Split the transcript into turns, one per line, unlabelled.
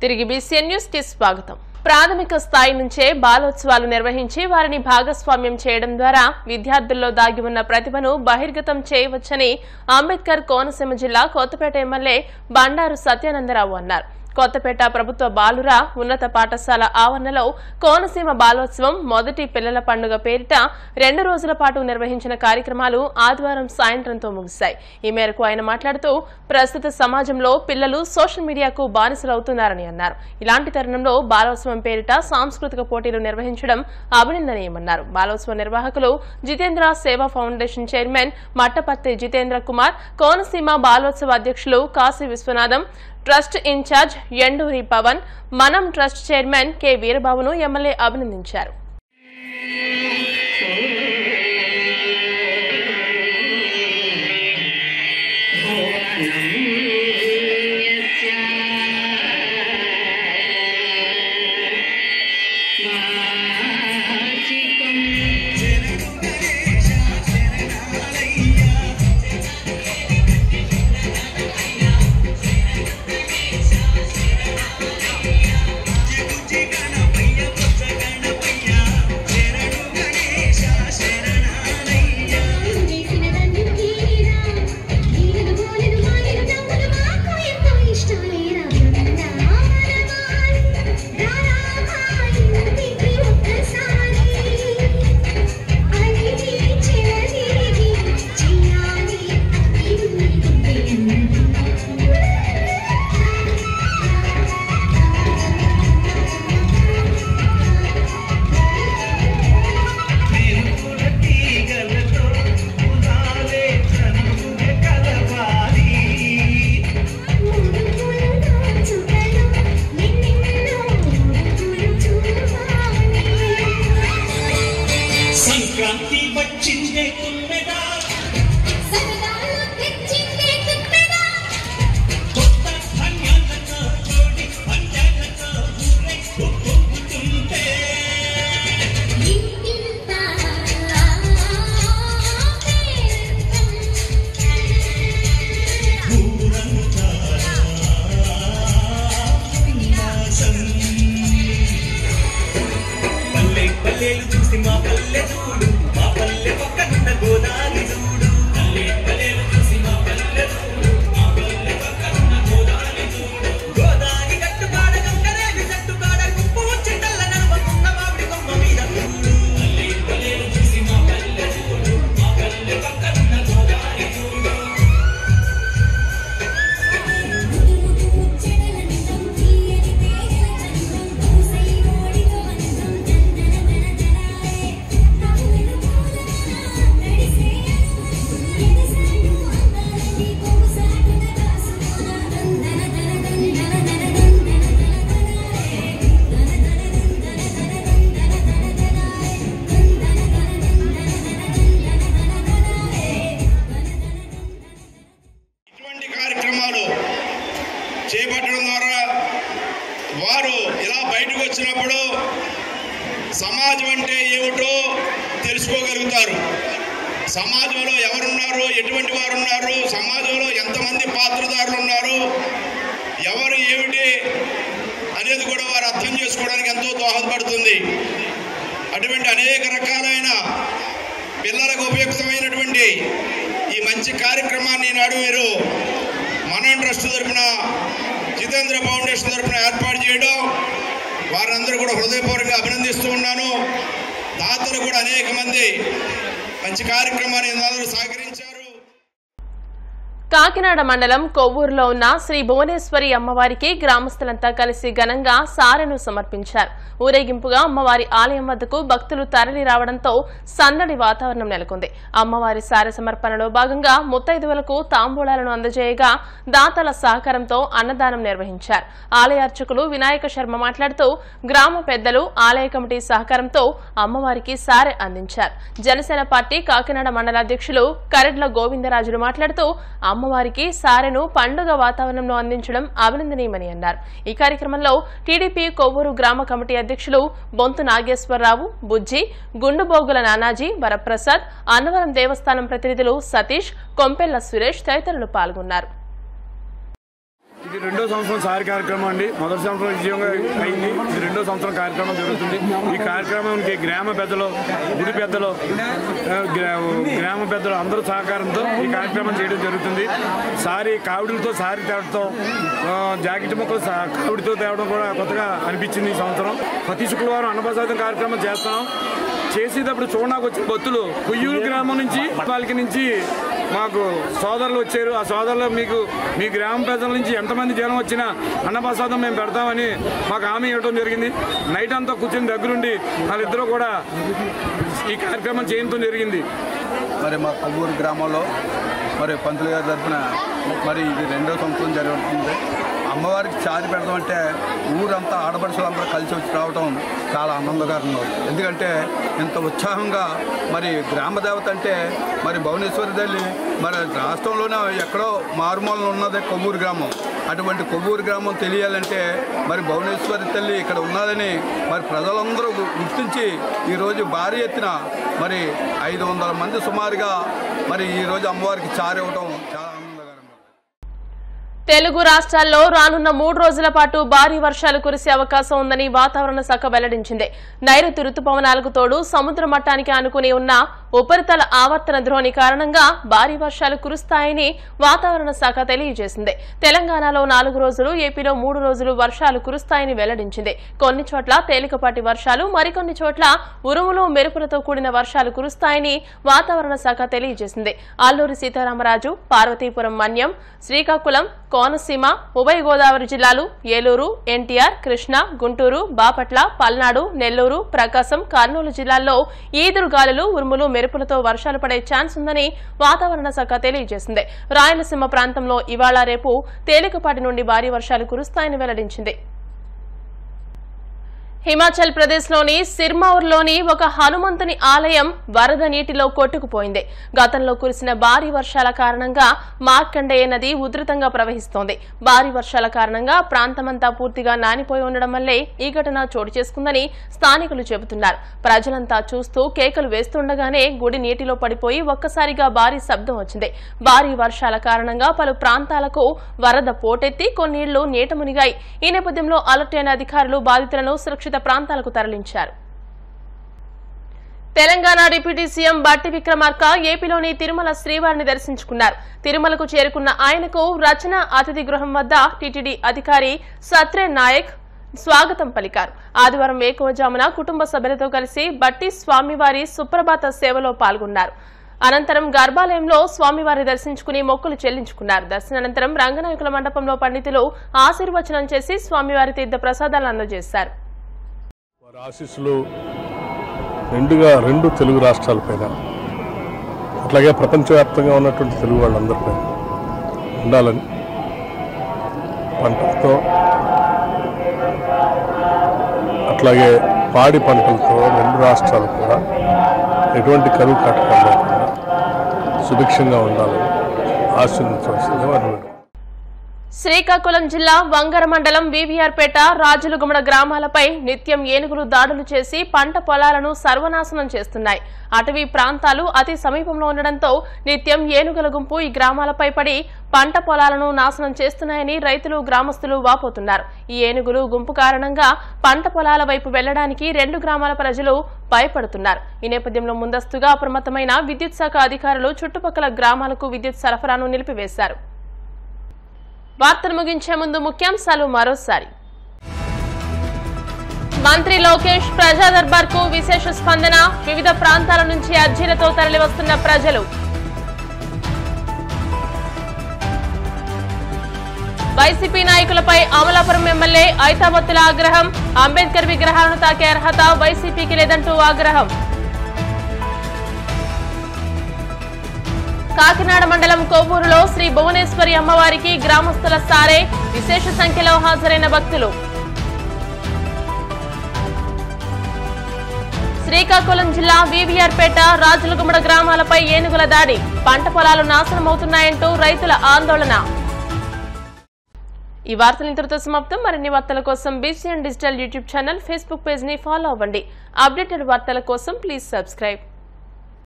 తిరిగి BCN news కి స్వాగతం. ప్రాథమిక స్థాయి నుంచే బాలోత్సవాలు నిర్వహించి వారిని భాగస్వామ్యం చేయడం ద్వారా విద్యార్థుల్లో దాగి ఉన్న ప్రతిభను బహిర్గతం చేయవచ్చని అంబేద్కర్ కోనసీమ జిల్లా కొత్తపేట ఎమ్మెల్యే బండారు సత్యానందరావు అన్నారు. కొత్తపేట ప్రభుత్వ బాలుర ఉన్నత పాఠశాల ఆవరణలో కోనసీమ బాలోత్సవం మొదటి పిల్లల పండుగ పేరిట 2 రోజుల పాటు నిర్వహించిన కార్యక్రమాలు ఆదివారం సాయంత్రంతో ముగిశాయి. ఈ మేరకు ఆయన మాట్లాడుతూ ప్రస్తుత సమాజంలో పిల్లలు సోషల్ మీడియాకు బానిసలవుతున్నారని అన్నారు. ఇలాంటి తరుణంలో బాలోత్సవం పేరిట సాంస్కృతిక పోటీలు నిర్వహించడం అభినందనీయమన్నారు. బాలోత్సవ నిర్వాహకులు జితేంద్ర సేవా ఫౌండేషన్ చైర్మన్ మట్టపత్తి జితేంద్ర కుమార్, కోనసీమ బాలోత్సవ అధ్యక్షులు కాశీ విశ్వనాథం, ట్రస్ట్ ఇన్ఛార్జ్ ఎండూరి పవన్, మనం ట్రస్ట్ చైర్మన్ కె వీరబాబును ఎమ్మెల్యే అభినందించారు.
చేపట్టడం ద్వారా వారు ఇలా బయటకు వచ్చినప్పుడు సమాజం అంటే ఏమిటో తెలుసుకోగలుగుతారు. సమాజంలో ఎవరున్నారు, ఎటువంటి వారు ఉన్నారు, సమాజంలో ఎంతమంది పాత్రధారులు ఉన్నారు, ఎవరు ఏమిటి అనేది కూడా వారు అర్థం చేసుకోవడానికి ఎంతో దోహదపడుతుంది. అటువంటి అనేక రకాలైన పిల్లలకు ఉపయుక్తమైనటువంటి ఈ మంచి కార్యక్రమాన్ని నాడు వీరు మనం ట్రస్ట్ తరఫున జితేంద్ర ఫౌండేషన్ తరఫున ఏర్పాటు చేయడం వారందరూ కూడా హృదయపూర్వకంగా అభినందిస్తూ ఉన్నాను. దాతలు కూడా అనేక మంది మంచి కార్యక్రమాన్ని అందరూ సహకరించారు.
కాకినాడ మండలం కొవ్వూరులో ఉన్న శ్రీ భువనేశ్వరి అమ్మవారికి గ్రామస్తులంతా కలిసి ఘనంగా సారెను సమర్పించారు. ఊరేగింపుగా అమ్మవారి ఆలయం వద్దకు భక్తులు తరలి రావడంతో సందడి వాతావరణం నెలకొంది. అమ్మవారి సారె సమర్పణలో భాగంగా ముత్తైదువులకు తాంబూలాలను అందజేయగా దాతల సహకారంతో అన్నదానం నిర్వహించారు. ఆలయ అర్చకులు వినాయక శర్మ మాట్లాడుతూ గ్రామ పెద్దలు, ఆలయ కమిటీ సహకారంతో అమ్మవారికి సారె అందించారు. జనసేన పార్టీ కాకినాడ మండల అధ్యక్షులు కరెడ్ల గోవిందరాజులు మాట్లాడుతూ అమ్మవారికి సారెను పండుగ వాతావరణంలో అందించడం అభినందనీయమని అన్నారు. ఈ కార్యక్రమంలో టీడీపీ కొవ్వూరు గ్రామ కమిటీ అధ్యక్షులు బొంతు నాగేశ్వరరావు, బుజ్జి, గుండుబోగుల నానాజీ, వరప్రసాద్, అన్నవరం దేవస్థానం ప్రతినిధులు సతీష్, కొంపెల్ల సురేష్ తదితరులు పాల్గొన్నారు.
ఇది రెండో సంవత్సరం సారి కార్యక్రమం అండి. మొదటి సంవత్సరం విజయంగా అయింది. ఇది రెండో సంవత్సరం కార్యక్రమం జరుగుతుంది. ఈ కార్యక్రమానికి గ్రామ పెద్దలు, గుడి పెద్దలు, గ్రామ పెద్దలు అందరూ సహకారంతో ఈ కార్యక్రమం చేయడం జరుగుతుంది. సారి కావిడిలతో, సారి తేవడంతో, జాకెట్ ముక్కలు కావిడితో తేవడం కూడా కొత్తగా అనిపించింది ఈ సంవత్సరం. ప్రతి శుక్రవారం అన్నప్రసాదం కార్యక్రమం చేస్తాం. చేసేటప్పుడు చూడడానికి వచ్చిన భక్తులు కుయ్యూరు గ్రామం నుంచి, వాళ్ళకి నుంచి మాకు సోదరులు వచ్చారు. ఆ సోదరులు మీ గ్రామ ప్రజల నుంచి ఎంతమంది జనం వచ్చినా అన్నప్రసాదం మేము పెడతామని మాకు హామీ ఇవ్వడం జరిగింది. నైట్ అంతా కూర్చొని దగ్గరుండి వాళ్ళిద్దరూ కూడా ఈ కార్యక్రమం చేయడం జరిగింది.
మరి మా కొవ్వూరు గ్రామంలో మరి పంతులు గారి తరఫున మరి ఇది రెండో సంవత్సరం జరుగుతుంది. అమ్మవారికి చారి పెడదామంటే ఊరంతా ఆడపడుచులందరూ కలిసి వచ్చి రావడం చాలా ఆనందకరంగా ఉంది. ఎందుకంటే ఇంత ఉత్సాహంగా మరి గ్రామదేవత అంటే మరి భువనేశ్వరి తల్లి మరి రాష్ట్రంలోనే ఎక్కడో మారుమూలన ఉన్నదే కొవ్వూరు గ్రామం. అటువంటి కొవ్వూరు గ్రామం తెలియాలంటే మరి భువనేశ్వరి తల్లి ఇక్కడ ఉన్నదని మరి ప్రజలందరూ గుర్తించి ఈరోజు భారీ ఎత్తున మరి 500 మంది సుమారుగా మరి ఈరోజు అమ్మవారికి చారి ఇవ్వడం చాలా
తెలుగు రాష్ట్రాల్లో రానున్న 3 రోజుల పాటు భారీ వర్షాలు కురిసే అవకాశం ఉందని వాతావరణ శాఖ వెల్లడించింది. నైరుతి రుతుపవనాలకు తోడు సముద్ర మట్టానికి ఆనుకుని ఉన్న ఉపరితల ఆవర్తన ద్రోణి కారణంగా భారీ వర్షాలు కురుస్తాయని వాతావరణ శాఖ తెలియజేసింది. తెలంగాణలో 4 రోజులు, ఏపీలో 3 రోజులు వర్షాలు కురుస్తాయని వెల్లడించింది. కొన్ని చోట్ల తేలికపాటి వర్షాలు, మరికొన్ని చోట్ల ఉరుములు, మెరుపులతో కూడిన వర్షాలు కురుస్తాయని వాతావరణ శాఖ తెలియజేసింది. అల్లూరి సీతారామరాజు, పార్వతీపురం మన్యం, శ్రీకాకుళం, కోనసీమ, ఉభయ గోదావరి జిల్లాలు, ఏలూరు, ఎన్టీఆర్, కృష్ణా, గుంటూరు, బాపట్ల, పల్నాడు, నెల్లూరు, ప్రకాశం, కర్నూలు జిల్లాల్లో ఈదురుగాలులు, ఉరుములు, మెరుపులతో వర్షాలు పడే ఛాన్స్ ఉందని వాతావరణ శాఖ తెలియజేసింది. రాయలసీమ ప్రాంతంలో ఇవాళ, రేపు తేలికపాటి నుండి భారీ వర్షాలు కురుస్తాయని వెల్లడించింది. హిమాచల్ ప్రదేశ్లోని సిర్మౌర్లోని ఒక హనుమంతుని ఆలయం వరద నీటిలో కొట్టుకుపోయింది. గతంలో కురిసిన భారీ వర్షాల కారణంగా మార్కండేయ నది ఉధృతంగా ప్రవహిస్తోంది. భారీ వర్షాల కారణంగా ప్రాంతమంతా పూర్తిగా నానిపోయి ఉండడం వల్లే ఈ ఘటన చోటు చేసుకుందని స్థానికులు చెబుతున్నారు. ప్రజలంతా చూస్తూ కేకలు వేస్తుండగానే గుడి నీటిలో పడిపోయి ఒక్కసారిగా భారీ శబ్దం వచ్చింది. భారీ వర్షాల కారణంగా పలు ప్రాంతాలకు వరద పోటెత్తి కొన్నిళ్లు నీట మునిగాయి. ఈ నేపథ్యంలో అలర్ట్ అయిన అధికారులు బాధితులను సురక్షిత ప్రాంతాలకు తరలించారు. తెలంగాణ డిప్యూటీ సీఎం బట్టి విక్రమార్క ఏపీలోని తిరుమల శ్రీవారిని దర్శించుకున్నారు. తిరుమలకు చేరుకున్న ఆయనకు రచన అతిథి గృహం వద్ద టీటీడీ అధికారి సత్రే నాయక్ స్వాగతం పలికారు. ఆదివారం వేకువజామున కుటుంబ సభ్యులతో కలిసి బట్టి స్వామివారి సుప్రభాత సేవలో పాల్గొన్నారు. అనంతరం గర్భాలయంలో స్వామివారి దర్శించుకుని మొక్కులు చెల్లించుకున్నారు. దర్శనానంతరం రంగనాయకుల మండపంలో పండితులు ఆశీర్వచనం చేసి స్వామివారి తీర్థ ప్రసాదాలను అందజేశారు.
వారి ఆశీస్సులు నిండుగా 2 తెలుగు రాష్ట్రాలపైన, అట్లాగే ప్రపంచవ్యాప్తంగా ఉన్నటువంటి తెలుగు వాళ్ళందరిపై ఉండాలని, పంటలతో అట్లాగే పాడి పంటలతో 2 రాష్ట్రాలు కూడా ఎటువంటి కరువు కాటకాలు లేకుండా సుభిక్షంగా ఉండాలని ఆశీర్వదించవలసిందిగా వారు.
శ్రీకాకుళం జిల్లా వంగర మండలం వీవీఆర్పేట, రాజులగుమడ గ్రామాలపై నిత్యం ఏనుగులు దాడులు చేసి పంట పొలాలను సర్వనాశనం చేస్తున్నాయి. అటవీ ప్రాంతాలు అతి సమీపంలో ఉండడంతో నిత్యం ఏనుగుల గుంపు ఈ గ్రామాలపై పడి పంట పొలాలను నాశనం చేస్తున్నాయని రైతులు, గ్రామస్తులు వాపోతున్నారు. ఈ ఏనుగులు గుంపు కారణంగా పంట పొలాల వైపు వెళ్లడానికి 2 గ్రామాల ప్రజలు భయపడుతున్నారు. ఈ నేపథ్యంలో ముందస్తుగా అప్రమత్తమైన విద్యుత్ శాఖ అధికారులు చుట్టుపక్కల గ్రామాలకు విద్యుత్ సరఫరాను నిలిపివేశారు. వార్తలు ముగించే ముందు ముఖ్యాంశాలు మరోసారి. మంత్రి లోకేష్ ప్రజా దర్బార్ కు విశేష స్పందన. వివిధ ప్రాంతాల నుంచి అర్జీలతో తరలివస్తున్న ప్రజలు. వైసీపీ నాయకులపై అమలాపురం ఎమ్మెల్యే ఐతాబత్తుల ఆగ్రహం. అంబేద్కర్ విగ్రహాలను తాకే అర్హత వైసీపీకి లేదంటూ ఆగ్రహం. కాకినాడ మండలం కొవ్వూరులో శ్రీ భువనేశ్వరి అమ్మవారికి గ్రామస్తుల సారే. విశేష సంఖ్యలో హాజరైన భక్తులు. శ్రీకాకుళం జిల్లా వీవీఆర్పేట, రాజులగుమడ గ్రామాలపై ఏనుగుల దాడి. పంట పొలాలు నాశనమవుతున్నాయంటూ రైతుల ఆందోళన. ఈ వార్తలు ఇంతటితో సమాప్తం. మరిన్ని వార్తల కోసం BCN digital YouTube channel, Facebook page ని ఫాలో అవ్వండి. అప్డేటెడ్ వార్తల కోసం ప్లీజ్ సబ్స్క్రైబ్.